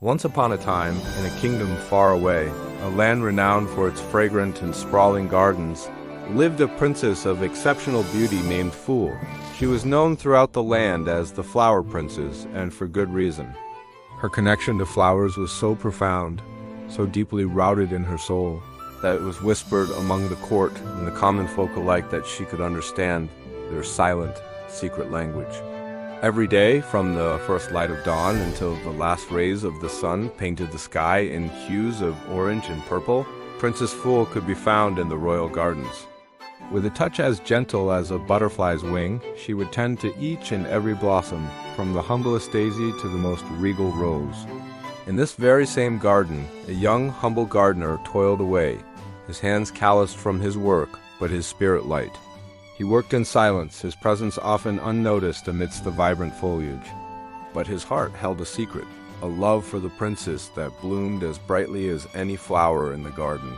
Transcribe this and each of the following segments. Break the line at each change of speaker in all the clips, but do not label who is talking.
Once upon a time, in a kingdom far away, a land renowned for its fragrant and sprawling gardens, lived a princess of exceptional beauty named Phool. She was known throughout the land as the Flower Princess, and for good reason. Her connection to flowers was so profound, so deeply rooted in her soul, that it was whispered among the court and the common folk alike that she could understand their silent, secret language. Every day, from the first light of dawn until the last rays of the sun painted the sky in hues of orange and purple, Princess Phool could be found in the royal gardens. With a touch as gentle as a butterfly's wing, she would tend to each and every blossom, from the humblest daisy to the most regal rose. In this very same garden, a young, humble gardener toiled away, his hands calloused from his work, but his spirit light. He worked in silence, his presence often unnoticed amidst the vibrant foliage. But his heart held a secret, a love for the princess that bloomed as brightly as any flower in the garden.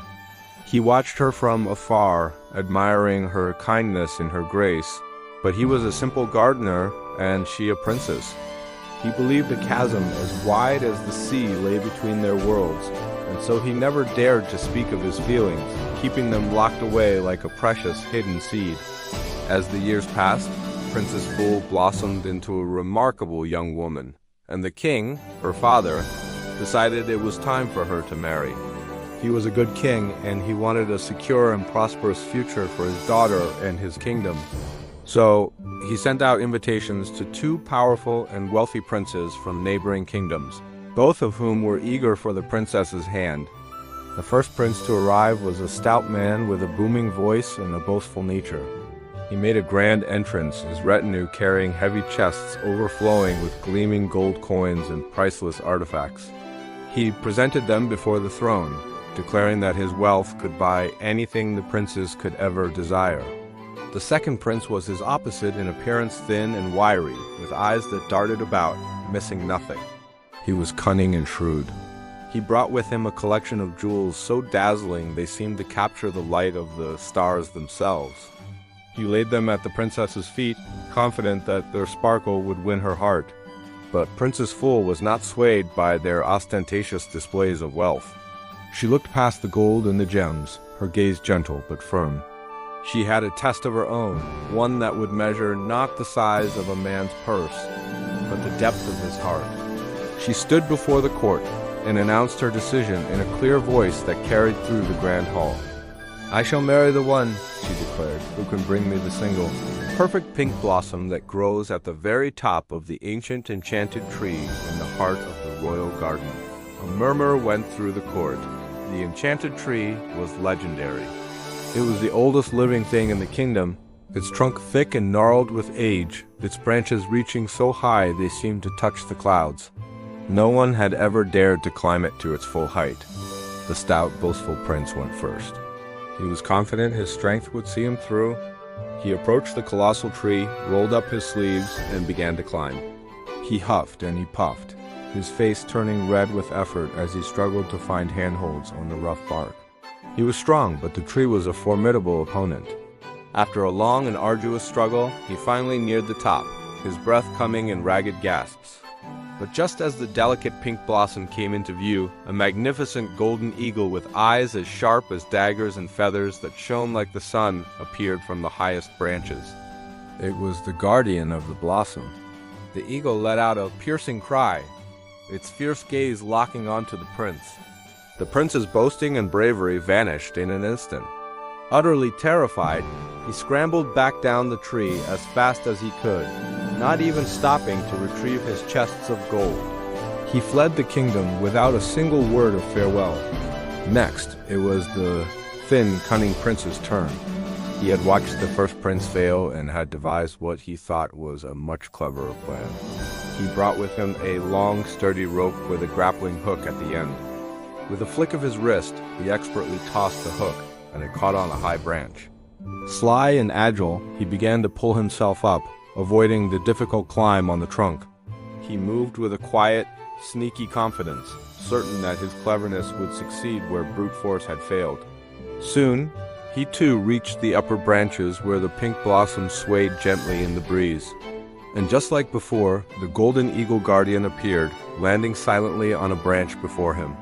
He watched her from afar, admiring her kindness and her grace, but he was a simple gardener and she a princess. He believed a chasm as wide as the sea lay between their worlds, and so he never dared to speak of his feelings, keeping them locked away like a precious hidden seed. As the years passed, Princess Phool blossomed into a remarkable young woman, and the king, her father, decided it was time for her to marry. He was a good king, and he wanted a secure and prosperous future for his daughter and his kingdom. So, he sent out invitations to two powerful and wealthy princes from neighboring kingdoms, both of whom were eager for the princess's hand. The first prince to arrive was a stout man with a booming voice and a boastful nature. He made a grand entrance, his retinue carrying heavy chests overflowing with gleaming gold coins and priceless artifacts. He presented them before the throne, declaring that his wealth could buy anything the princes could ever desire. The second prince was his opposite in appearance, thin and wiry, with eyes that darted about, missing nothing. He was cunning and shrewd. He brought with him a collection of jewels so dazzling they seemed to capture the light of the stars themselves. He laid them at the princess's feet, confident that their sparkle would win her heart. But Princess Phool was not swayed by their ostentatious displays of wealth. She looked past the gold and the gems, her gaze gentle but firm. She had a test of her own, one that would measure not the size of a man's purse, but the depth of his heart. She stood before the court and announced her decision in a clear voice that carried through the grand hall. "I shall marry the one," she declared, "who can bring me the single, perfect pink blossom that grows at the very top of the ancient enchanted tree in the heart of the royal garden." A murmur went through the court. The enchanted tree was legendary. It was the oldest living thing in the kingdom, its trunk thick and gnarled with age, its branches reaching so high they seemed to touch the clouds. No one had ever dared to climb it to its full height. The stout, boastful prince went first. He was confident his strength would see him through. He approached the colossal tree, rolled up his sleeves, and began to climb. He huffed and he puffed, his face turning red with effort as he struggled to find handholds on the rough bark. He was strong, but the tree was a formidable opponent. After a long and arduous struggle, he finally neared the top, his breath coming in ragged gasps. But just as the delicate pink blossom came into view, a magnificent golden eagle with eyes as sharp as daggers and feathers that shone like the sun appeared from the highest branches. It was the guardian of the blossom. The eagle let out a piercing cry, its fierce gaze locking onto the prince. The prince's boasting and bravery vanished in an instant. Utterly terrified, he scrambled back down the tree as fast as he could, not even stopping to retrieve his chests of gold. He fled the kingdom without a single word of farewell. Next, it was the thin, cunning prince's turn. He had watched the first prince fail and had devised what he thought was a much cleverer plan. He brought with him a long, sturdy rope with a grappling hook at the end. With a flick of his wrist, he expertly tossed the hook, and it caught on a high branch. Sly and agile, he began to pull himself up, avoiding the difficult climb on the trunk. He moved with a quiet, sneaky confidence, certain that his cleverness would succeed where brute force had failed. Soon, he too reached the upper branches where the pink blossoms swayed gently in the breeze. And just like before, the golden eagle guardian appeared, landing silently on a branch before him.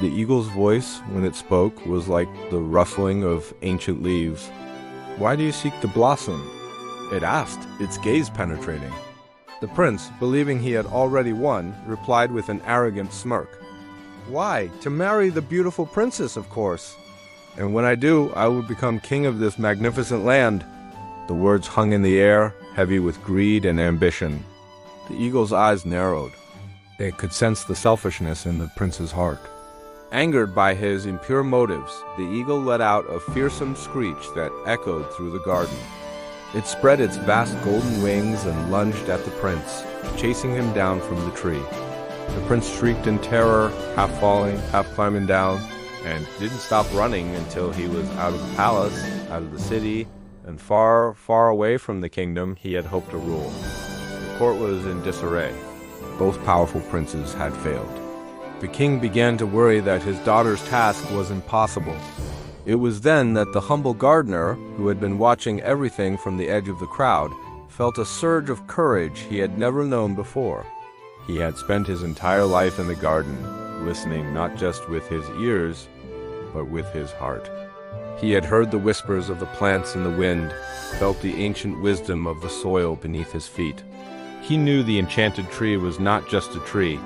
The eagle's voice, when it spoke, was like the rustling of ancient leaves. "Why do you seek the blossom?" it asked, its gaze penetrating. The prince, believing he had already won, replied with an arrogant smirk. "Why, to marry the beautiful princess, of course. And when I do, I will become king of this magnificent land." The words hung in the air, heavy with greed and ambition. The eagle's eyes narrowed. They could sense the selfishness in the prince's heart. Angered by his impure motives, the eagle let out a fearsome screech that echoed through the garden. It spread its vast golden wings and lunged at the prince, chasing him down from the tree. The prince shrieked in terror, half falling, half climbing down, and didn't stop running until he was out of the palace, out of the city, and far, far away from the kingdom he had hoped to rule. The court was in disarray. Both powerful princes had failed. The king began to worry that his daughter's task was impossible. It was then that the humble gardener, who had been watching everything from the edge of the crowd, felt a surge of courage he had never known before. He had spent his entire life in the garden, listening not just with his ears, but with his heart. He had heard the whispers of the plants in the wind, felt the ancient wisdom of the soil beneath his feet. He knew the enchanted tree was not just a tree.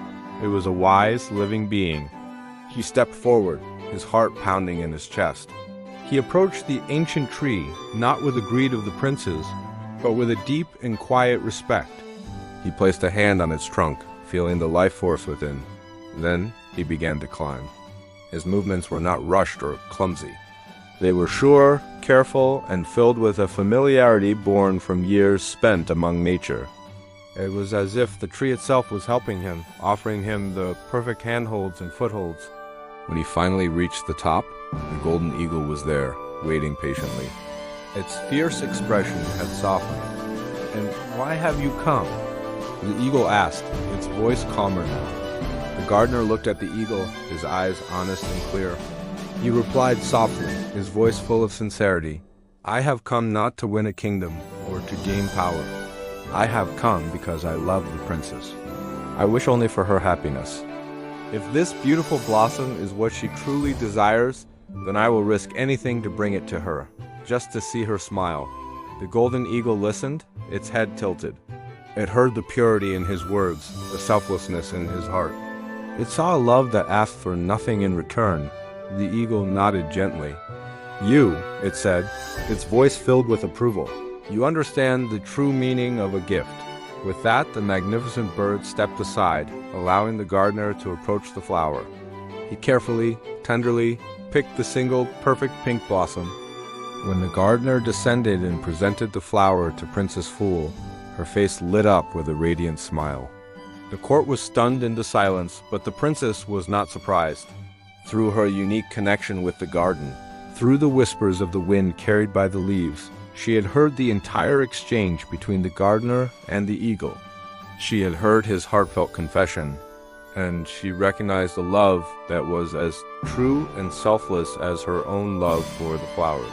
It was a wise, living being. He stepped forward, his heart pounding in his chest. He approached the ancient tree, not with the greed of the princes, but with a deep and quiet respect. He placed a hand on its trunk, feeling the life force within. Then he began to climb. His movements were not rushed or clumsy. They were sure, careful, and filled with a familiarity born from years spent among nature. It was as if the tree itself was helping him, offering him the perfect handholds and footholds. When he finally reached the top, the golden eagle was there, waiting patiently. Its fierce expression had softened. "And why have you come?" the eagle asked, its voice calmer now. The gardener looked at the eagle, his eyes honest and clear. He replied softly, his voice full of sincerity, "I have come not to win a kingdom or to gain power. I have come because I love the princess. I wish only for her happiness. If this beautiful blossom is what she truly desires, then I will risk anything to bring it to her, just to see her smile." The golden eagle listened, its head tilted. It heard the purity in his words, the selflessness in his heart. It saw a love that asked for nothing in return. The eagle nodded gently. "You," it said, its voice filled with approval. "You understand the true meaning of a gift." With that, the magnificent bird stepped aside, allowing the gardener to approach the flower. He carefully, tenderly, picked the single, perfect pink blossom. When the gardener descended and presented the flower to Princess Phool, her face lit up with a radiant smile. The court was stunned into silence, but the princess was not surprised. Through her unique connection with the garden, through the whispers of the wind carried by the leaves, she had heard the entire exchange between the gardener and the eagle. She had heard his heartfelt confession, and she recognized a love that was as true and selfless as her own love for the flowers.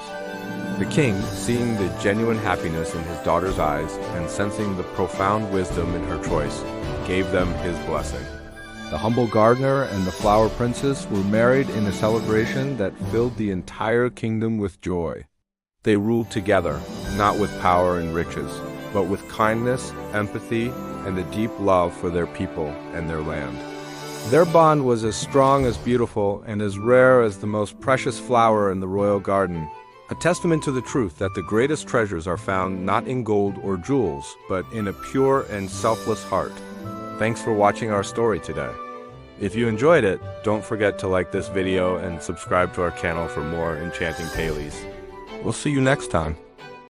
The king, seeing the genuine happiness in his daughter's eyes and sensing the profound wisdom in her choice, gave them his blessing. The humble gardener and the flower princess were married in a celebration that filled the entire kingdom with joy. They ruled together, not with power and riches, but with kindness, empathy, and a deep love for their people and their land. Their bond was as strong as beautiful and as rare as the most precious flower in the royal garden, a testament to the truth that the greatest treasures are found not in gold or jewels, but in a pure and selfless heart. Thanks for watching our story today. If you enjoyed it, don't forget to like this video and subscribe to our channel for more enchanting tales. We'll see you next time.